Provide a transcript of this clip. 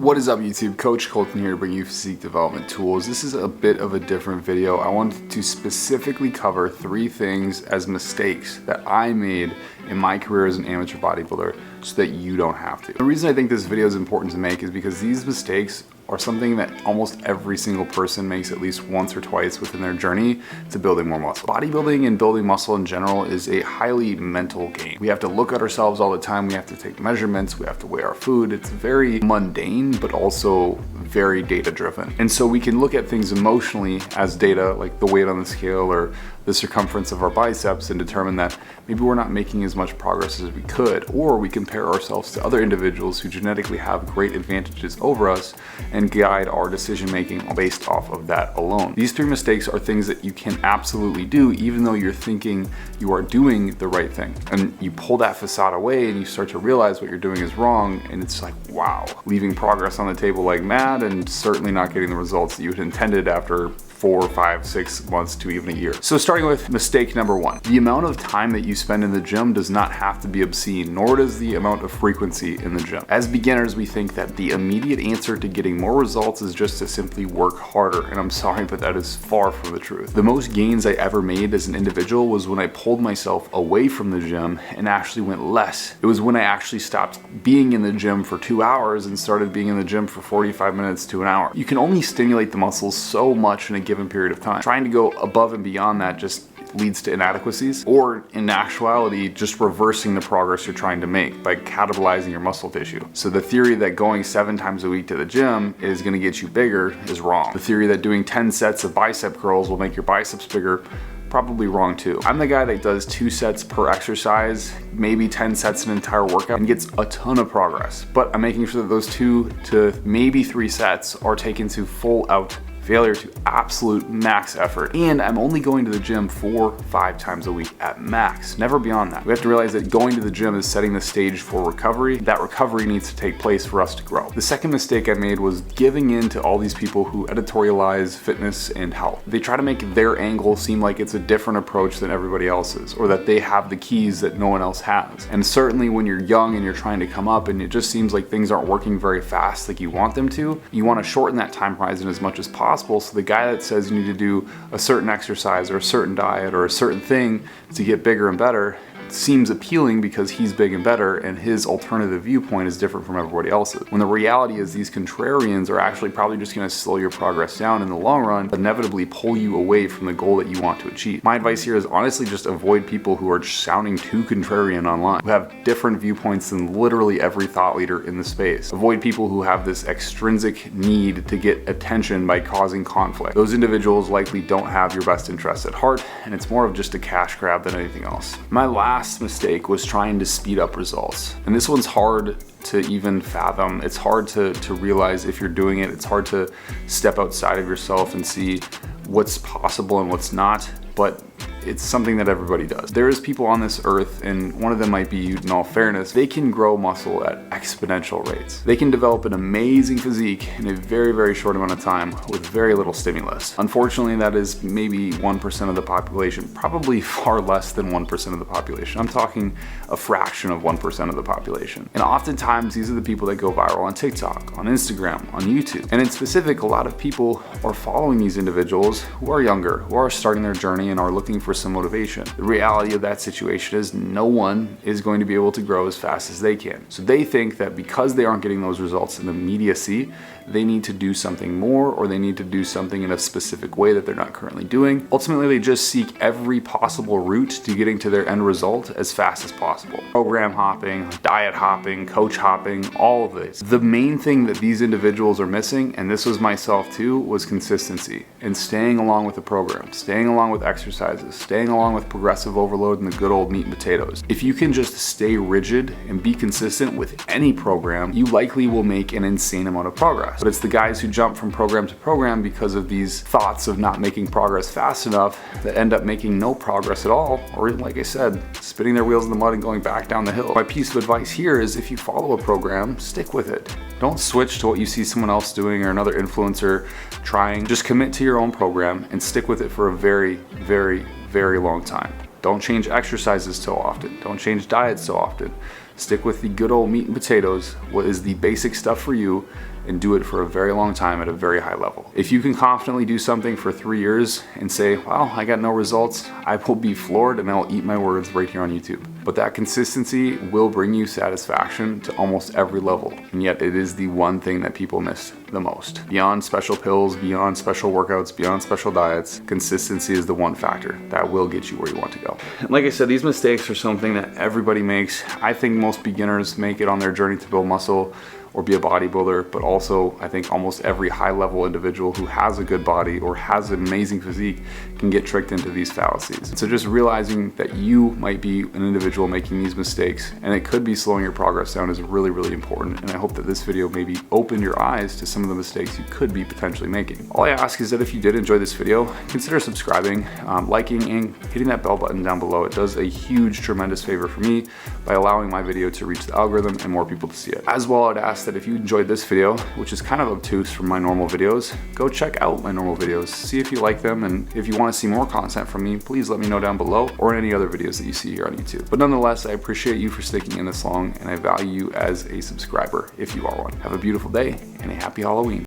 What is up YouTube? Coach Kolton here to bring you physique development tools. This is a bit of a different video. I wanted to specifically cover 3 things as mistakes that I made in my career as an amateur bodybuilder so that you don't have to. The reason I think this video is important to make is because these mistakes are something that almost every single person makes at least once or twice within their journey to building more muscle. Bodybuilding and building muscle in general is a highly mental game. We have to look at ourselves all the time. We have to take measurements. We have to weigh our food. It's very mundane, but also very data driven. And so we can look at things emotionally as data, like the weight on the scale or the circumference of our biceps, and determine that maybe we're not making as much progress as we could, or we compare ourselves to other individuals who genetically have great advantages over us and guide our decision making based off of that alone. These 3 mistakes are things that you can absolutely do even though you're thinking you are doing the right thing. And you pull that facade away and you start to realize what you're doing is wrong, and it's like, wow, leaving progress on the table like mad and certainly not getting the results that you had intended after 4, 5, 6 months to even a year. So starting with mistake number 1, the amount of time that you spend in the gym does not have to be obscene, nor does the amount of frequency in the gym. As beginners, we think that the immediate answer to getting more results is just to simply work harder, and I'm sorry, but that is far from the truth. The most gains I ever made as an individual was when I pulled myself away from the gym and actually went less. It was when I actually stopped being in the gym for 2 hours and started being in the gym for 45 minutes to an hour. You can only stimulate the muscles so much in a given period of time. Trying to go above and beyond that just leads to inadequacies, or in actuality, just reversing the progress you're trying to make by catabolizing your muscle tissue. So the theory that going 7 times a week to the gym is gonna get you bigger is wrong. The theory that doing 10 sets of bicep curls will make your biceps bigger, probably wrong too. I'm the guy that does 2 sets per exercise, maybe 10 sets an entire workout, and gets a ton of progress. But I'm making sure that those 2 to maybe 3 sets are taken to full out failure to absolute max effort. And I'm only going to the gym 4, 5 times a week at max, never beyond that. We have to realize that going to the gym is setting the stage for recovery. That recovery needs to take place for us to grow. The second mistake I made was giving in to all these people who editorialize fitness and health. They try to make their angle seem like it's a different approach than everybody else's, or that they have the keys that no one else has. And certainly when you're young and you're trying to come up and it just seems like things aren't working very fast like you want them to, you want to shorten that time horizon as much as possible. So the guy that says you need to do a certain exercise or a certain diet or a certain thing to get bigger and better seems appealing because he's big and better and his alternative viewpoint is different from everybody else's. When the reality is these contrarians are actually probably just going to slow your progress down in the long run, inevitably pull you away from the goal that you want to achieve. My advice here is honestly just avoid people who are sounding too contrarian online, who have different viewpoints than literally every thought leader in the space. Avoid people who have this extrinsic need to get attention by causing conflict. Those individuals likely don't have your best interests at heart, and it's more of just a cash grab than anything else. My last mistake was trying to speed up results. And this one's hard to even fathom. It's hard to realize if you're doing it. It's hard to step outside of yourself and see what's possible and what's not, but it's something that everybody does. There is people on this earth, and one of them might be you in all fairness, they can grow muscle at exponential rates. They can develop an amazing physique in a very, very short amount of time with very little stimulus. Unfortunately, that is maybe 1% of the population, probably far less than 1% of the population. I'm talking a fraction of 1% of the population. And oftentimes, these are the people that go viral on TikTok, on Instagram, on YouTube. And in specific, a lot of people are following these individuals who are younger, who are starting their journey and are looking for some motivation. The reality of that situation is no one is going to be able to grow as fast as they can. So they think that because they aren't getting those results in immediacy, they need to do something more, or they need to do something in a specific way that they're not currently doing. Ultimately, they just seek every possible route to getting to their end result as fast as possible. Program hopping, diet hopping, coach hopping, all of this. The main thing that these individuals are missing, and this was myself too, was consistency and staying along with the program, staying along with exercises, staying along with progressive overload and the good old meat and potatoes. If you can just stay rigid and be consistent with any program, you likely will make an insane amount of progress. But it's the guys who jump from program to program because of these thoughts of not making progress fast enough that end up making no progress at all, or like I said, spinning their wheels in the mud and going back down the hill. My piece of advice here is if you follow a program, stick with it. Don't switch to what you see someone else doing or another influencer trying. Just commit to your own program and stick with it for a very, very, very long time. Don't change exercises so often. Don't change diets so often. Stick with the good old meat and potatoes, what is the basic stuff for you, and do it for a very long time at a very high level. If you can confidently do something for 3 years and say, well, I got no results, I will be floored and I'll eat my words right here on YouTube. But that consistency will bring you satisfaction to almost every level. And yet it is the one thing that people miss the most. Beyond special pills, beyond special workouts, beyond special diets, consistency is the one factor that will get you where you want to go. Like I said, these mistakes are something that everybody makes. I think most beginners make it on their journey to build muscle or be a bodybuilder, but also I think almost every high-level individual who has a good body or has an amazing physique can get tricked into these fallacies. So just realizing that you might be an individual making these mistakes and it could be slowing your progress down is really, really important. And I hope that this video maybe opened your eyes to some of the mistakes you could be potentially making. All I ask is that if you did enjoy this video, consider subscribing, liking, and hitting that bell button down below. It does a huge, tremendous favor for me by allowing my video to reach the algorithm and more people to see it. As well, I'd ask that if you enjoyed this video, which is kind of obtuse from my normal videos, go check out my normal videos, see if you like them, and if you want to see more content from me, please let me know down below or in any other videos that you see here on YouTube. But nonetheless, I appreciate you for sticking in this long, and I value you as a subscriber if you are one. Have a beautiful day and a happy Halloween.